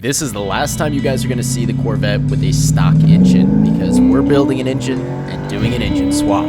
This is the last time you guys are going to see the Corvette with a stock engine, because we're building an engine and doing an engine swap.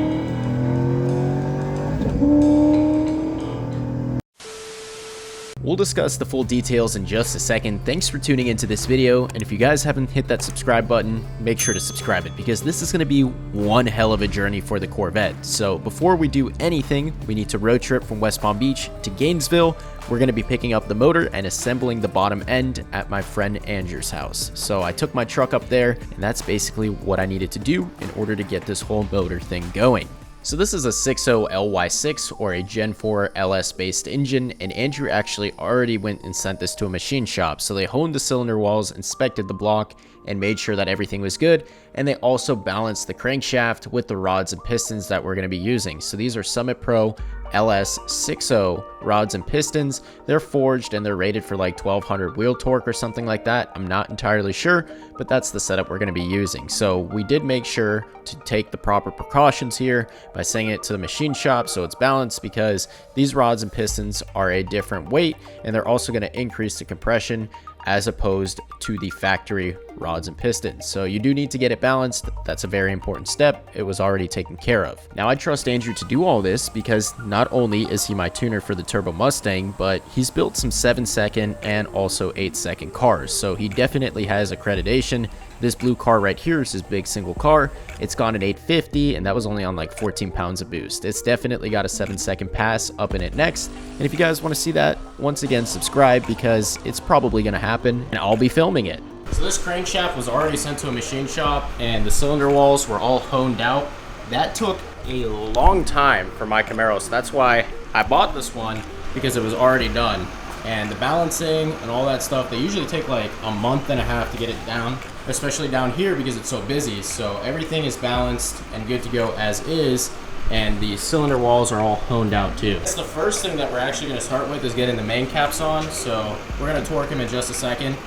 We'll discuss the full details in just a second. Thanks for tuning into this video, and if you guys haven't hit that subscribe button, make sure to subscribe it, because this is going to be one hell of a journey for the Corvette. So before we do anything, we need to road trip from West Palm Beach to Gainesville. We're going to be picking up the motor and assembling the bottom end at my friend Andrew's house. So I took my truck up there, and that's basically what I needed to do in order to get this whole motor thing going. So this is a 6.0 LY6 or a Gen 4 LS based engine, and Andrew actually already went and sent this to a machine shop. So they honed the cylinder walls, inspected the block, and made sure that everything was good. And they also balanced the crankshaft with the rods and pistons that we're going to be using. So these are Summit Pro LS6 rods and pistons. They're forged and they're rated for like 1200 wheel torque or something like that. I'm not entirely sure, but that's the setup we're going to be using. So we did make sure to take the proper precautions here by sending it to the machine shop so it's balanced, because these rods and pistons are a different weight and they're also going to increase the compression as opposed to the factory rods and pistons. So you do need to get it balanced. That's a very important step. It was already taken care of. Now I trust Andrew to do all this because not only is he my tuner for the Turbo Mustang, but he's built some 7-second and also 8-second cars. So he definitely has accreditation. This blue car right here is his big single car. It's gone at 850 and that was only on like 14 pounds of boost. It's definitely got a 7-second pass up in it next. And if you guys want to see that, once again, subscribe, because it's probably going to happen and I'll be filming it. So this crankshaft was already sent to a machine shop and the cylinder walls were all honed out. That took a long time for my Camaro, so that's why I bought this one, because it was already done. And the balancing and all that stuff, they usually take like a month and a half to get it down, especially down here because it's so busy. So everything is balanced and good to go as is, and the cylinder walls are all honed out too. That's the first thing that we're actually going to start with, is getting the main caps on. So we're going to torque them in just a second,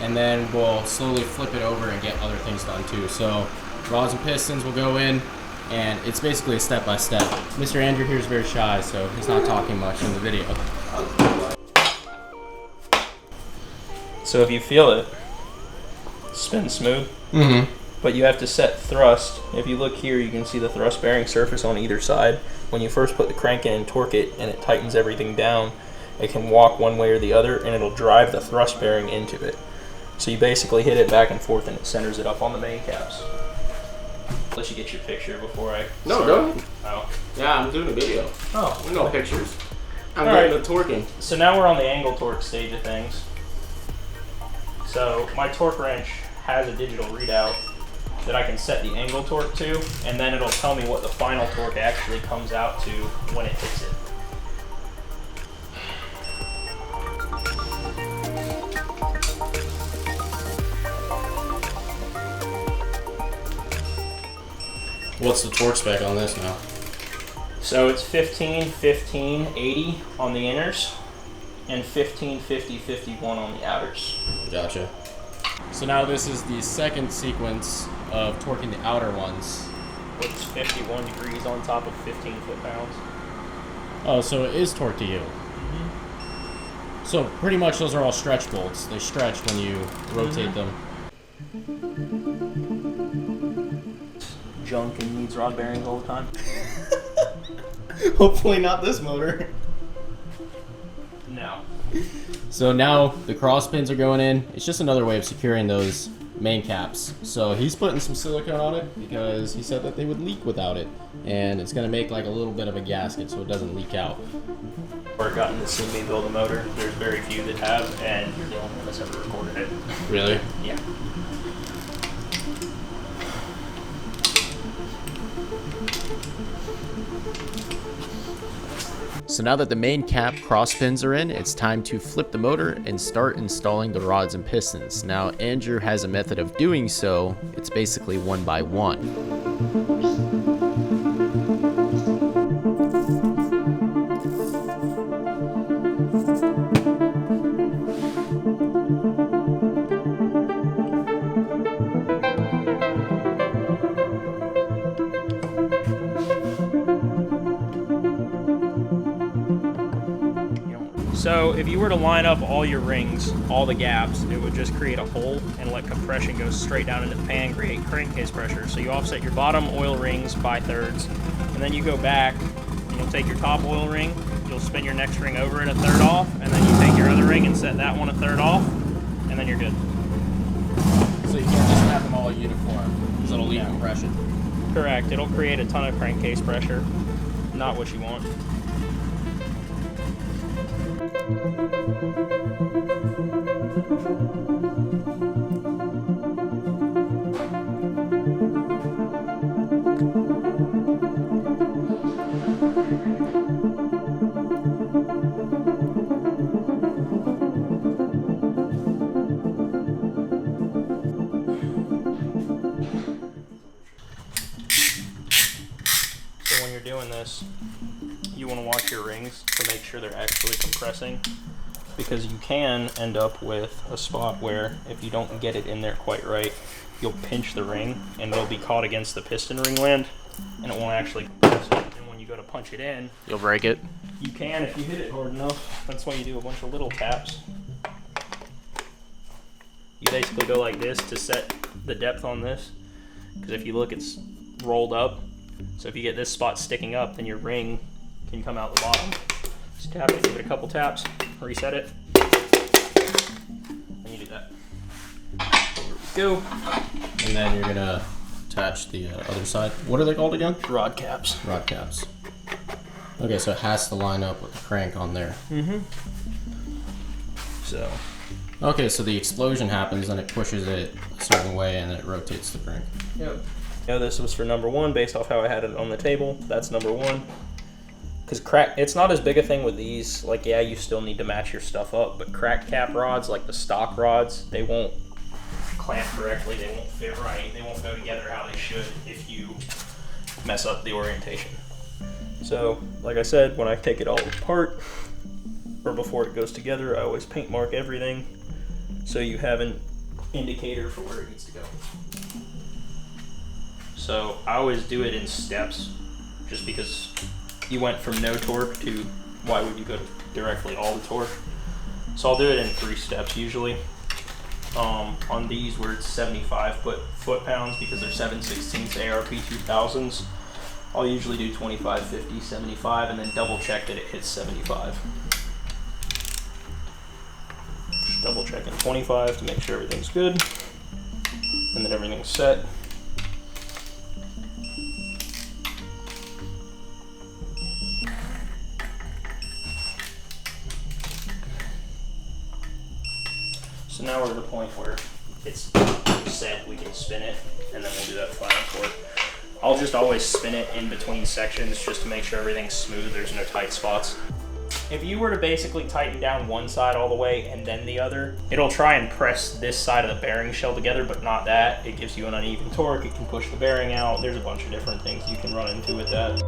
and then we'll slowly flip it over and get other things done too. So rods and pistons will go in, and it's basically a step by step. Mr. Andrew here is very shy, so he's not talking much in the video. So if you feel it, spin smooth, but you have to set thrust. If you look here, you can see the thrust bearing surface on either side. When you first put the crank in and torque it, and it tightens everything down, it can walk one way or the other, and it'll drive the thrust bearing into it. So you basically hit it back and forth, and it centers it up on the main caps. Let you get your picture before I No, go ahead. Oh. Yeah, I'm doing a video. Oh. No pictures. I'm All getting the torquing. So now we're on the angle torque stage of things. So my torque wrench has a digital readout that I can set the angle torque to, and then it'll tell me what the final torque actually comes out to when it hits it. What's the torque spec on this now? So it's 15, 15, 80 on the inners, and 15, 50, 51 on the outers. Gotcha. So now this is the second sequence of torquing the outer ones. It's 51 degrees on top of 15 foot-pounds. Oh, so it is torque to you. So pretty much those are all stretch bolts. They stretch when you rotate them. Junk and needs rod bearings all the time. Hopefully not this motor. No. So now the cross pins are going in. It's just another way of securing those main caps. So he's putting some silicone on it because he said that they would leak without it. And it's going to make like a little bit of a gasket so it doesn't leak out. Or gotten to see me build a motor. There's very few that have, and you're the only one that's ever recorded it. Really? Yeah. So now that the main cap cross pins are in, it's time to flip the motor and start installing the rods and pistons. Now Andrew has a method of doing so. It's basically one by one. So if you were to line up all your rings, all the gaps, it would just create a hole and let compression go straight down into the pan, create crankcase pressure. So you offset your bottom oil rings by thirds, and then you go back and you'll take your top oil ring, you'll spin your next ring over at a third off, and then you take your other ring and set that one a third off, and then you're good. So you can't just have them all uniform, because it'll leave compression. Correct. It'll create a ton of crankcase pressure. Not what you want. So when you're doing this, you want to watch your rings to make sure they're actually compressing, because you can end up with a spot where if you don't get it in there quite right, you'll pinch the ring and it'll be caught against the piston ringland and it won't actually compress it. And when you go to punch it in, You'll break it. you can if you hit it hard enough. That's why you do a bunch of little taps. You basically go like this to set the depth on this, because if you look, it's rolled up. So if you get this spot sticking up, then your ring can come out the bottom. Just tap it, give it a couple taps, reset it, and you do that. There we go. And then you're gonna attach the other side. What are they called again? Rod caps. Rod caps. Okay, so it has to line up with the crank on there. Mm-hmm. So. Okay, so the explosion happens and it pushes it a certain way and it rotates the crank. Yep. This was for number one based off how I had it on the table. That's number one. Because it's not as big a thing with these. Like, yeah, you still need to match your stuff up, but crack cap rods, like the stock rods, they won't clamp correctly, they won't fit right, they won't go together how they should if you mess up the orientation. So, like I said, when I take it all apart, or before it goes together, I always paint mark everything so you have an indicator for where it needs to go. So I always do it in steps, just because you went from no torque to why would you go directly all the torque. So I'll do it in 3 steps usually. On these where it's 75 foot-pounds, because they're 7/16 ARP 2000s, I'll usually do 25, 50, 75, and then double check that it hits 75. Just double checking 25 to make sure everything's good, and then everything's set. So now we're at the point where it's set, we can spin it, and then we'll do that final torque. I'll just always spin it in between sections just to make sure everything's smooth, there's no tight spots. If you were to basically tighten down one side all the way and then the other, it'll try and press this side of the bearing shell together, but not that. It gives you an uneven torque, it can push the bearing out. There's a bunch of different things you can run into with that.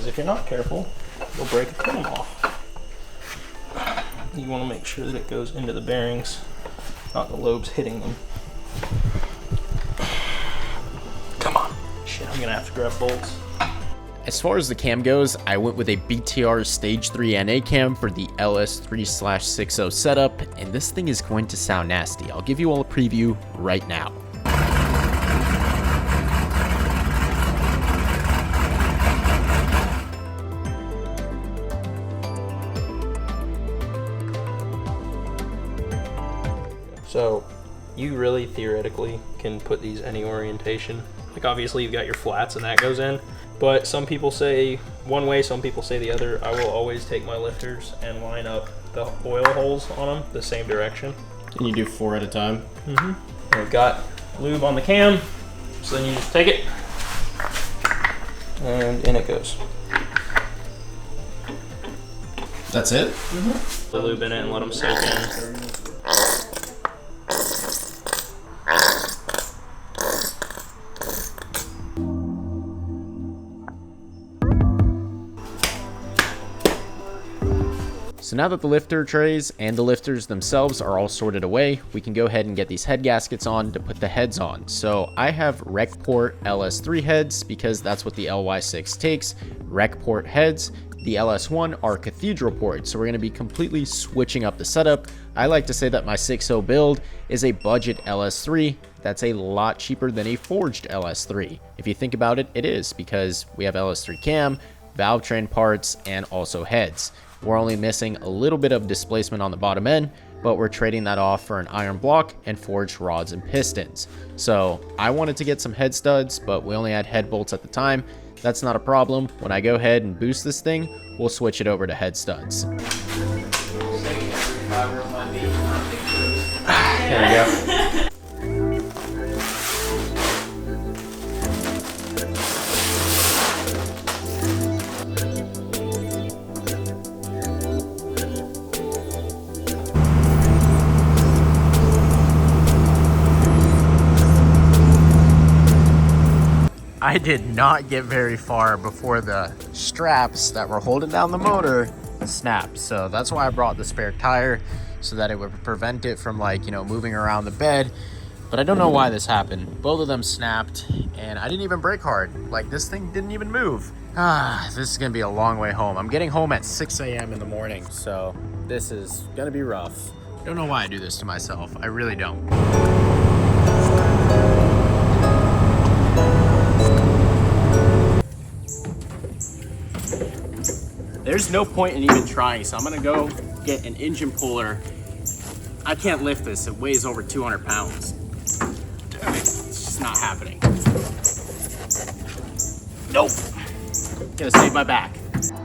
If you're not careful, you'll break a chrome off. You want to make sure that it goes into the bearings, not the lobes hitting them. Come on. Shit, I'm gonna have to grab bolts. As far as the cam goes, I went with a BTR Stage 3 NA cam for the LS3/60 setup, and this thing is going to sound nasty. I'll give you all a preview right now. So you really theoretically can put these any orientation. Like obviously you've got your flats and that goes in, but some people say one way, some people say the other. I will always take my lifters and line up the oil holes on them the same direction. And you do 4 at a time? Mm-hmm. We've got lube on the cam, so then you just take it, and in it goes. That's it? The lube in it and let them soak in. So now that the lifter trays and the lifters themselves are all sorted away, we can go ahead and get these head gaskets on to put the heads on. So I have rec port LS3 heads because that's what the LY6 takes, rec port heads. The LS1 are cathedral ports, so we're going to be completely switching up the setup. I like to say that my 6.0 build is a budget LS3 that's a lot cheaper than a forged LS3. If you think about it, it is, because we have LS3 cam, valve train parts, and also heads. We're only missing a little bit of displacement on the bottom end, but we're trading that off for an iron block and forged rods and pistons. So I wanted to get some head studs, but we only had head bolts at the time. That's not a problem. When I go ahead and boost this thing, we'll switch it over to head studs. There we go. I did not get very far before the straps that were holding down the motor snapped. So that's why I brought the spare tire, so that it would prevent it from, like, you know, moving around the bed. But I don't know why this happened. Both of them snapped and I didn't even brake hard. Like, this thing didn't even move. This is gonna be a long way home. I'm getting home at 6 a.m. in the morning, so this is gonna be rough. I don't know why I do this to myself. I really don't. There's no point in even trying, so I'm gonna go get an engine puller. I can't lift this, it weighs over 200 pounds. It's just not happening. Nope. Gonna save my back.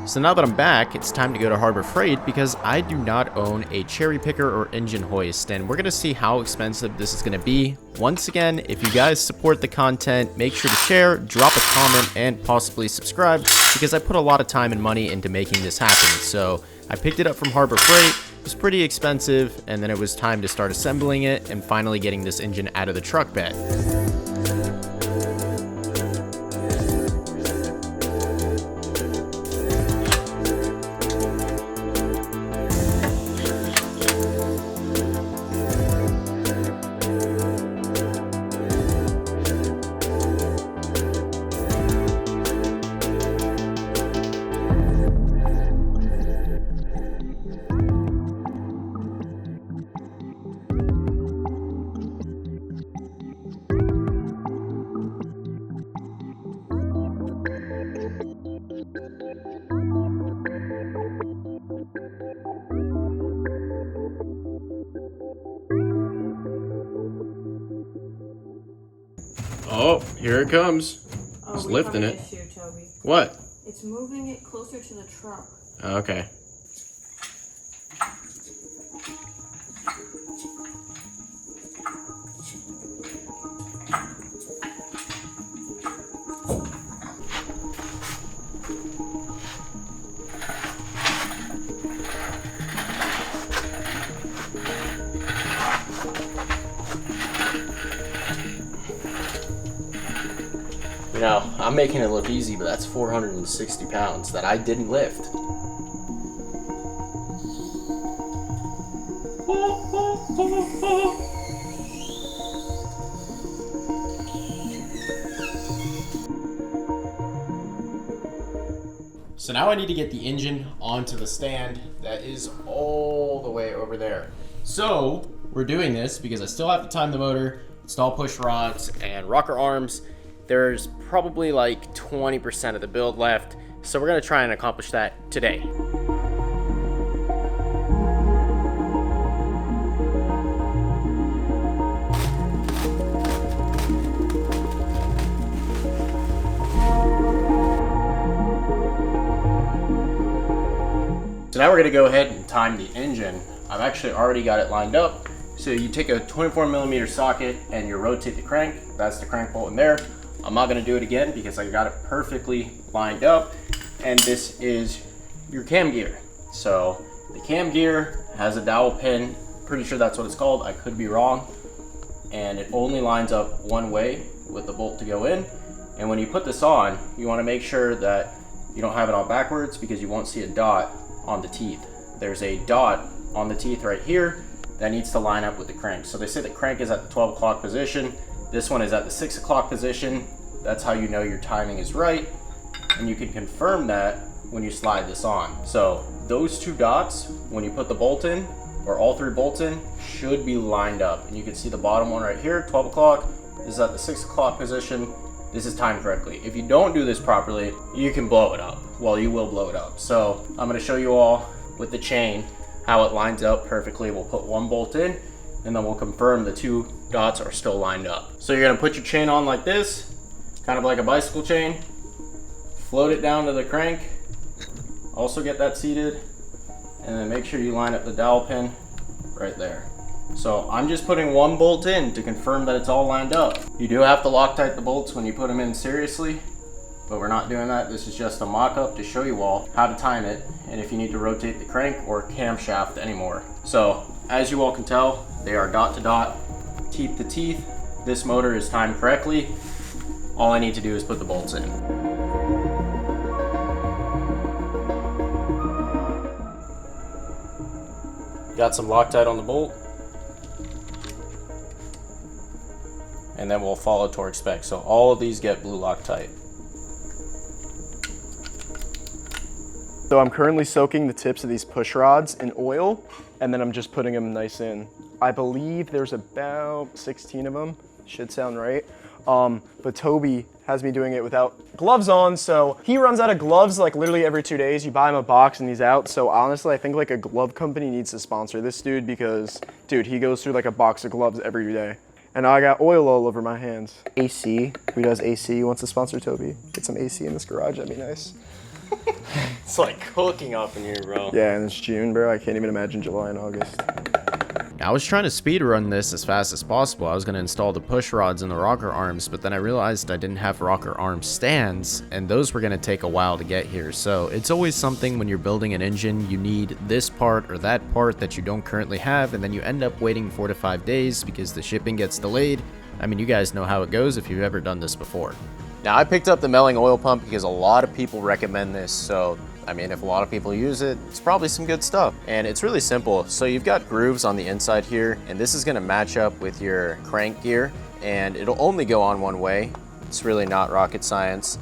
So now that I'm back, it's time to go to Harbor Freight because I do not own a cherry picker or engine hoist, and we're gonna see how expensive this is gonna be. Once again, if you guys support the content, make sure to share, drop a comment, and possibly subscribe, because I put a lot of time and money into making this happen. So I picked it up from Harbor Freight. It was pretty expensive, and then it was time to start assembling it and finally getting this engine out of the truck bed. Oh, here it comes. It's lifting it. Issue, Toby. What? It's moving it closer to the truck. Okay. You know, I'm making it look easy, but that's 460 pounds that I didn't lift. So now I need to get the engine onto the stand that is all the way over there. So we're doing this because I still have to time the motor, install push rods and rocker arms. There's probably like 20% of the build left, so we're gonna try and accomplish that today. So now we're gonna go ahead and time the engine. I've actually already got it lined up. So you take a 24mm socket and you rotate the crank. That's the crank bolt in there. I'm not gonna do it again because I got it perfectly lined up. And this is your cam gear. So the cam gear has a dowel pin, pretty sure that's what it's called, I could be wrong. And it only lines up one way with the bolt to go in. And when you put this on, you wanna make sure that you don't have it on backwards because you won't see a dot on the teeth. There's a dot on the teeth right here that needs to line up with the crank. So they say the crank is at the 12 o'clock position. This one is at the 6 o'clock position. That's how you know your timing is right. And you can confirm that when you slide this on. So those two dots, when you put the bolt in, or all three bolts in, should be lined up. And you can see the bottom one right here, 12 o'clock. This is at the 6 o'clock position. This is timed correctly. If you don't do this properly, you can blow it up. Well, you will blow it up. So I'm gonna show you all with the chain how it lines up perfectly. We'll put one bolt in and then we'll confirm the two dots are still lined up. So you're gonna put your chain on like this, kind of like a bicycle chain, float it down to the crank, also get that seated, and then make sure you line up the dowel pin right there. So I'm just putting one bolt in to confirm that it's all lined up. You do have to Loctite the bolts when you put them in seriously, but we're not doing that. This is just a mock-up to show you all how to time it and if you need to rotate the crank or camshaft anymore. So as you all can tell, they are dot to dot, teeth to teeth. This motor is timed correctly. All I need to do is put the bolts in. Got some Loctite on the bolt. And then we'll follow torque spec. So all of these get blue Loctite. So I'm currently soaking the tips of these push rods in oil, and then I'm just putting them nice in. I believe there's about 16 of them, should sound right. But Toby has me doing it without gloves on, so he runs out of gloves like literally every 2 days. You buy him a box and he's out. So honestly, I think like a glove company needs to sponsor this dude because, dude, he goes through like a box of gloves every day. And now I got oil all over my hands. AC, who does AC, wants to sponsor Toby? Get some AC in this garage, that'd be nice. It's like cooking up in here, bro. Yeah, and it's June, bro. I can't even imagine July and August. I was trying to speed run this as fast as possible. I was going to install the push rods and the rocker arms, but then I realized I didn't have rocker arm stands, and those were going to take a while to get here. So it's always something when you're building an engine, you need this part or that part that you don't currently have, and then you end up waiting 4 to 5 days because the shipping gets delayed. I mean, you guys know how it goes if you've ever done this before. Now, I picked up the Melling oil pump because a lot of people recommend this, so I mean, if a lot of people use it, it's probably some good stuff. And it's really simple. So you've got grooves on the inside here, and this is gonna match up with your crank gear, and it'll only go on one way. It's really not rocket science.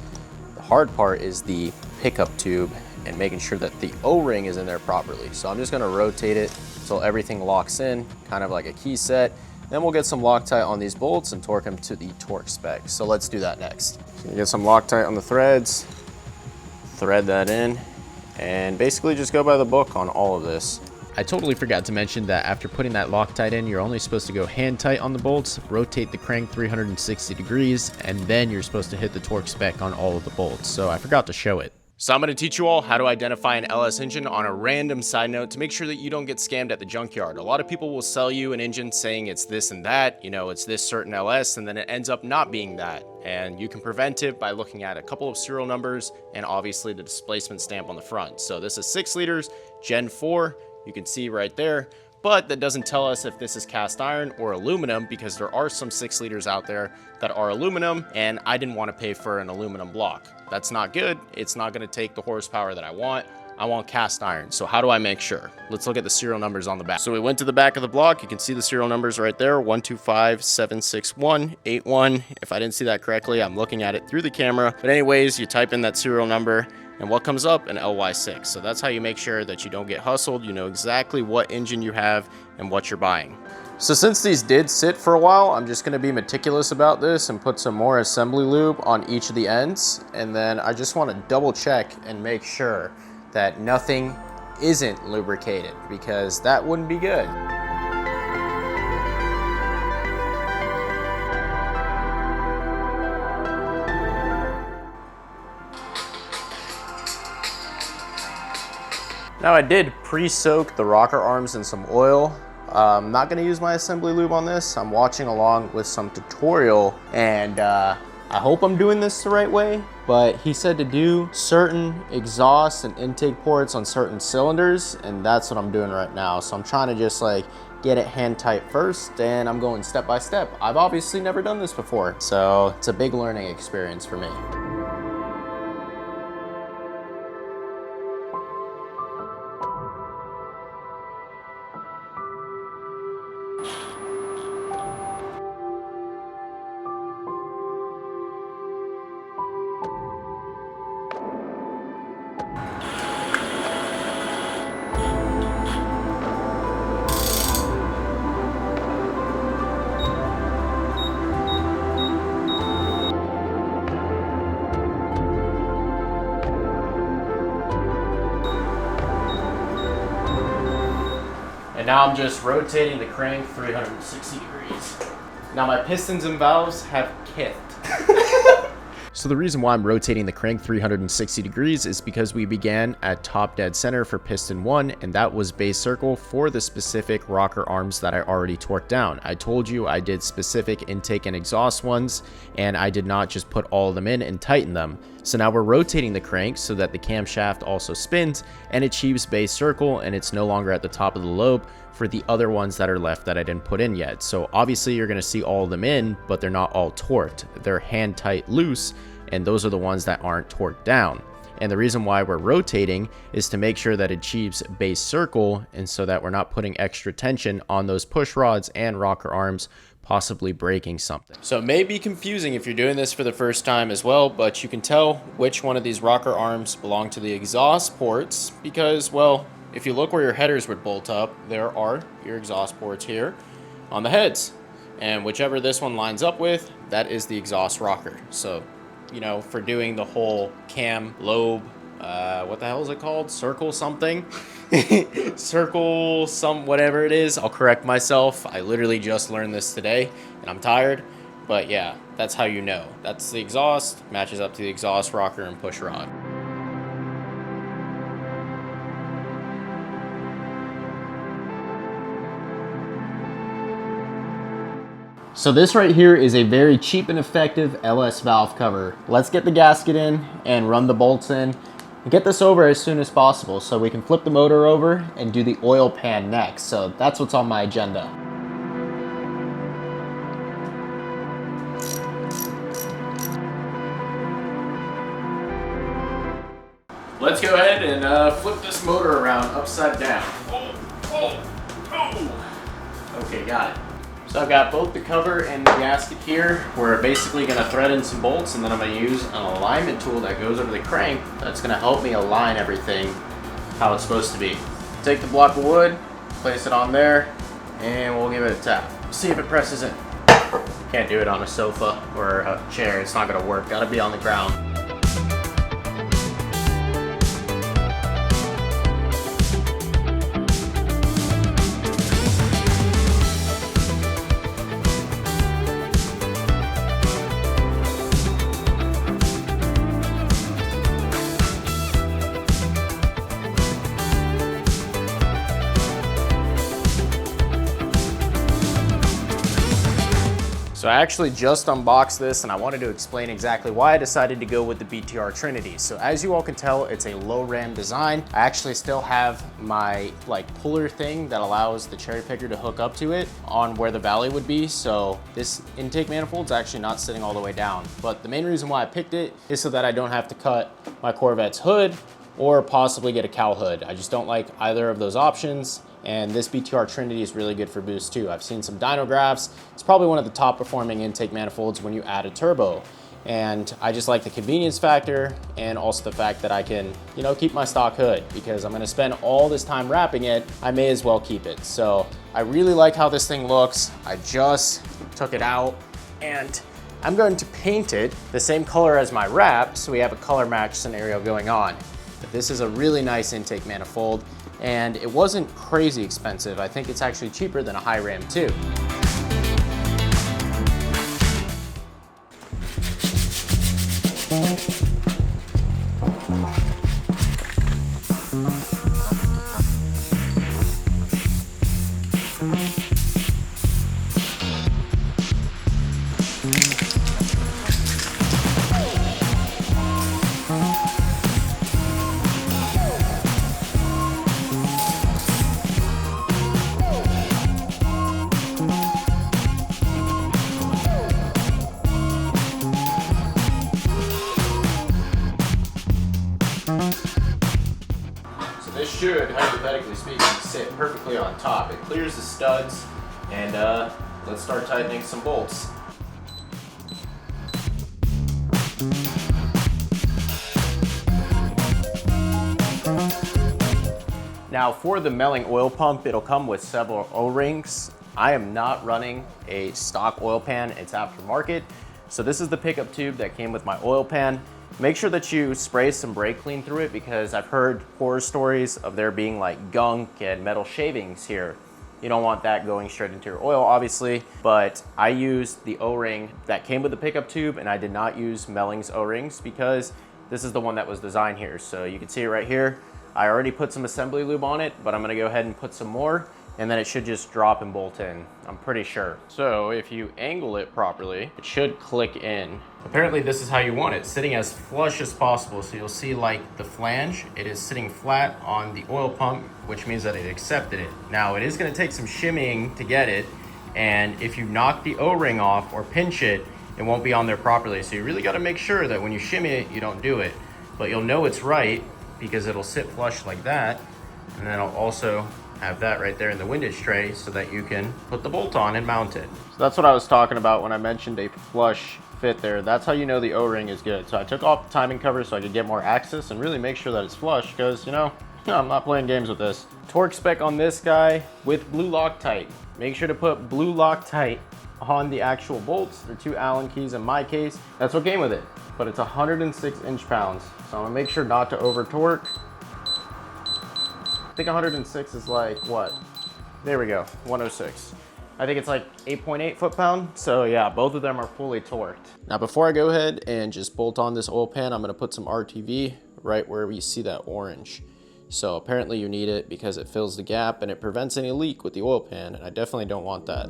The hard part is the pickup tube and making sure that the O-ring is in there properly. So I'm just gonna rotate it so everything locks in, kind of like a key set. Then we'll get some Loctite on these bolts and torque them to the torque spec. So let's do that next. So you get some Loctite on the threads, thread that in, and basically just go by the book on all of this. I totally forgot to mention that after putting that Loctite in, you're only supposed to go hand tight on the bolts, rotate the crank 360 degrees, and then you're supposed to hit the torque spec on all of the bolts. So I forgot to show it. So I'm going to teach you all how to identify an LS engine on a random side note to make sure that you don't get scammed at the junkyard. A lot of people will sell you an engine saying it's this and that, you know, it's this certain LS, and then it ends up not being that. And you can prevent it by looking at a couple of serial numbers and obviously the displacement stamp on the front. So this is 6 liters, Gen 4, you can see right there. But that doesn't tell us if this is cast iron or aluminum because there are some 6 liters out there that are aluminum, and I didn't want to pay for an aluminum block. That's not good. It's not going to take the horsepower that I want. I want cast iron. So how do I make sure? Let's look at the serial numbers on the back. So we went to the back of the block. You can see the serial numbers right there, 12576181. If I didn't see that correctly, I'm looking at it through the camera. But anyways, you type in that serial number, and what comes up? An LY6. So that's how you make sure that you don't get hustled. You know exactly what engine you have and what you're buying. So since these did sit for a while, I'm just gonna be meticulous about this and put some more assembly lube on each of the ends. And then I just wanna double check and make sure that nothing isn't lubricated because that wouldn't be good. Now I did pre-soak the rocker arms in some oil. I'm not gonna use my assembly lube on this. I'm watching along with some tutorial, and I hope I'm doing this the right way, but he said to do certain exhaust and intake ports on certain cylinders, and that's what I'm doing right now. So I'm trying to just like get it hand tight first, and I'm going step by step. I've obviously never done this before, so it's a big learning experience for me. And now I'm just rotating the crank 360 degrees. Now my pistons and valves have kicked. So the reason why I'm rotating the crank 360 degrees is because we began at top dead center for piston 1, and that was base circle for the specific rocker arms that I already torqued down. I told you I did specific intake and exhaust ones, and I did not just put all of them in and tighten them. So now we're rotating the crank so that the camshaft also spins and achieves base circle, and it's no longer at the top of the lobe for the other ones that are left that I didn't put in yet. So obviously you're going to see all of them in, but they're not all torqued. They're hand tight loose, and those are the ones that aren't torqued down. And the reason why we're rotating is to make sure that it achieves base circle, and so that we're not putting extra tension on those push rods and rocker arms, possibly breaking something. So it may be confusing if you're doing this for the first time as well, but you can tell which one of these rocker arms belong to the exhaust ports because, well, if you look where your headers would bolt up, there are your exhaust ports here on the heads. And whichever this one lines up with, that is the exhaust rocker. So, you know, for doing the whole cam lobe, what the hell is it called? Circle something? Circle some whatever it is. I'll correct myself. I literally just learned this today and I'm tired. But yeah, that's how you know. That's the exhaust, matches up to the exhaust rocker and push rod. So this right here is a very cheap and effective LS valve cover. Let's get the gasket in and run the bolts in and get this over as soon as possible so we can flip the motor over and do the oil pan next. So that's what's on my agenda. Let's go ahead and flip this motor around upside down. Okay, got it. So I've got both the cover and the gasket here. We're basically going to thread in some bolts, and then I'm going to use an alignment tool that goes over the crank that's going to help me align everything how it's supposed to be. Take the block of wood, place it on there, and we'll give it a tap. See if it presses in. Can't do it on a sofa or a chair. It's not going to work. Got to be on the ground. So I actually just unboxed this and I wanted to explain exactly why I decided to go with the BTR Trinity. So as you all can tell, it's a low ram design. I actually still have my puller thing that allows the cherry picker to hook up to it on where the valley would be. So this intake manifold's actually not sitting all the way down. But the main reason why I picked it is so that I don't have to cut my Corvette's hood or possibly get a cowl hood. I just don't like either of those options. And this BTR Trinity is really good for boost too. I've seen some dyno graphs. It's probably one of the top performing intake manifolds when you add a turbo. And I just like the convenience factor and also the fact that I can, you know, keep my stock hood because I'm gonna spend all this time wrapping it. I may as well keep it. So I really like how this thing looks. I just took it out and I'm going to paint it the same color as my wrap so we have a color match scenario going on. But this is a really nice intake manifold. And it wasn't crazy expensive. I think it's actually cheaper than a high ram too. should, hypothetically speaking, sit perfectly on top. It clears the studs, and let's start tightening some bolts. Now for the melling oil pump, it'll come with several O-rings. I am not running a stock oil pan, it's aftermarket. So this is the pickup tube that came with my oil pan. Make sure that you spray some brake clean through it because I've heard horror stories of there being like gunk and metal shavings here. You don't want that going straight into your oil, obviously, but I used the O-ring that came with the pickup tube and I did not use Melling's O-rings because this is the one that was designed here. So you can see it right here. I already put some assembly lube on it, but I'm gonna go ahead and put some more and then it should just drop and bolt in, I'm pretty sure. So if you angle it properly, it should click in. Apparently this is how you want it, sitting as flush as possible. So you'll see like the flange, it is sitting flat on the oil pump, which means that it accepted it. Now it is gonna take some shimmying to get it, and if you knock the O-ring off or pinch it, it won't be on there properly. So you really gotta make sure that when you shimmy it, you don't do it. But you'll know it's right because it'll sit flush like that, and then I'll also have that right there in the windage tray so that you can put the bolt on and mount it. So that's what I was talking about when I mentioned a flush fit there. That's how you know the O-ring is good. So I took off the timing cover so I could get more access and really make sure that it's flush because, you know, I'm not playing games with this. Torque spec on this guy with blue Loctite. Make sure to put blue Loctite on the actual bolts. They're 2 Allen keys in my case. That's what came with it. But it's 106 inch-pounds. So I'm gonna make sure not to over torque. I think 106 is like what? There we go, 106. I think it's like 8.8 foot-pound. So yeah, both of them are fully torqued. Now before I go ahead and just bolt on this oil pan, I'm gonna put some RTV right where we see that orange. So apparently you need it because it fills the gap and it prevents any leak with the oil pan, and I definitely don't want that.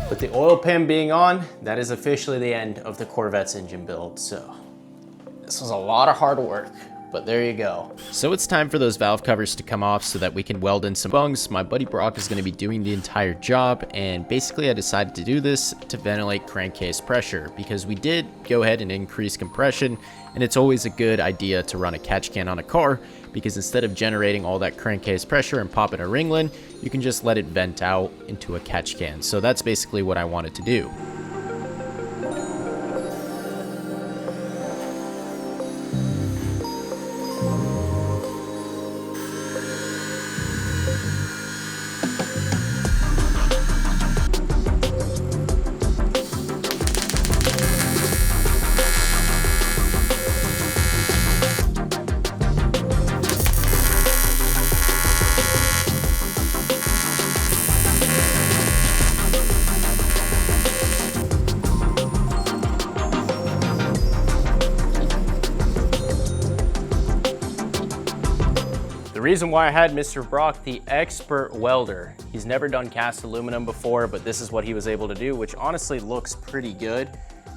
With the oil pan being on, that is officially the end of the Corvette's engine build. So this was a lot of hard work, but there you go. So it's time for those valve covers to come off so that we can weld in some bungs. My buddy Brock is going to be doing the entire job, and basically I decided to do this to ventilate crankcase pressure because we did go ahead and increase compression, and it's always a good idea to run a catch can on a car because instead of generating all that crankcase pressure and popping a ringland, you can just let it vent out into a catch can. So that's basically what I wanted to do. The reason why I had Mr. Brock, the expert welder, he's never done cast aluminum before, but this is what he was able to do, which honestly looks pretty good.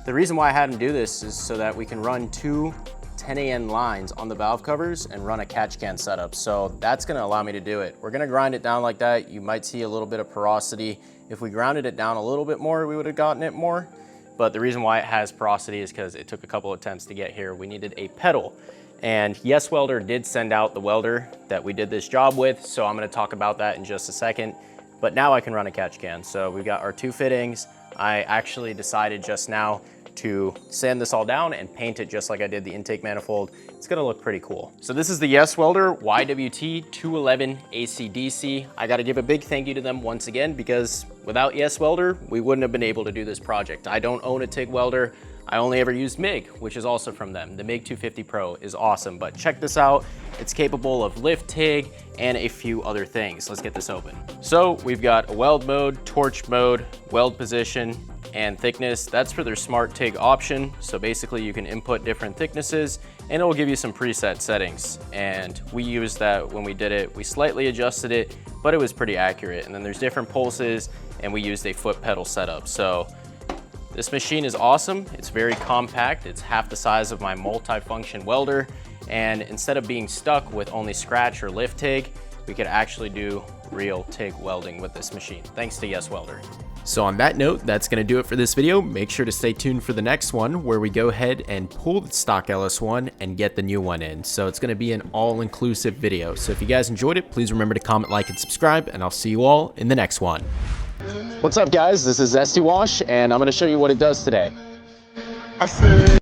The reason why I had him do this is so that we can run 2 10AN lines on the valve covers and run a catch can setup. So that's gonna allow me to do it. We're gonna grind it down like that. You might see a little bit of porosity. If we grounded it down a little bit more, we would have gotten it more. But the reason why it has porosity is because it took a couple attempts to get here. We needed a pedal. And Yes Welder did send out the welder that we did this job with, so I'm gonna talk about that in just a second. But now I can run a catch can. So we've got our 2 fittings. I actually decided just now to sand this all down and paint it just like I did the intake manifold. It's gonna look pretty cool. So this is the Yes Welder YWT 211 AC/DC. I gotta give a big thank you to them once again because without Yes Welder, we wouldn't have been able to do this project. I don't own a TIG welder. I only ever used MIG, which is also from them. The MIG 250 Pro is awesome, but check this out. It's capable of lift TIG and a few other things. Let's get this open. So we've got a weld mode, torch mode, weld position, and thickness. That's for their smart TIG option. So basically you can input different thicknesses and it will give you some preset settings. And we used that when we did it. We slightly adjusted it, but it was pretty accurate. And then there's different pulses and we used a foot pedal setup. So this machine is awesome. It's very compact. It's half the size of my multi-function welder. And instead of being stuck with only scratch or lift TIG, we could actually do real TIG welding with this machine, thanks to Yes Welder. So on that note, that's gonna do it for this video. Make sure to stay tuned for the next one where we go ahead and pull the stock LS1 and get the new one in. So it's gonna be an all-inclusive video. So if you guys enjoyed it, please remember to comment, like, and subscribe, and I'll see you all in the next one. What's up, guys? This is Zesty Wash, and I'm going to show you what it does today. I said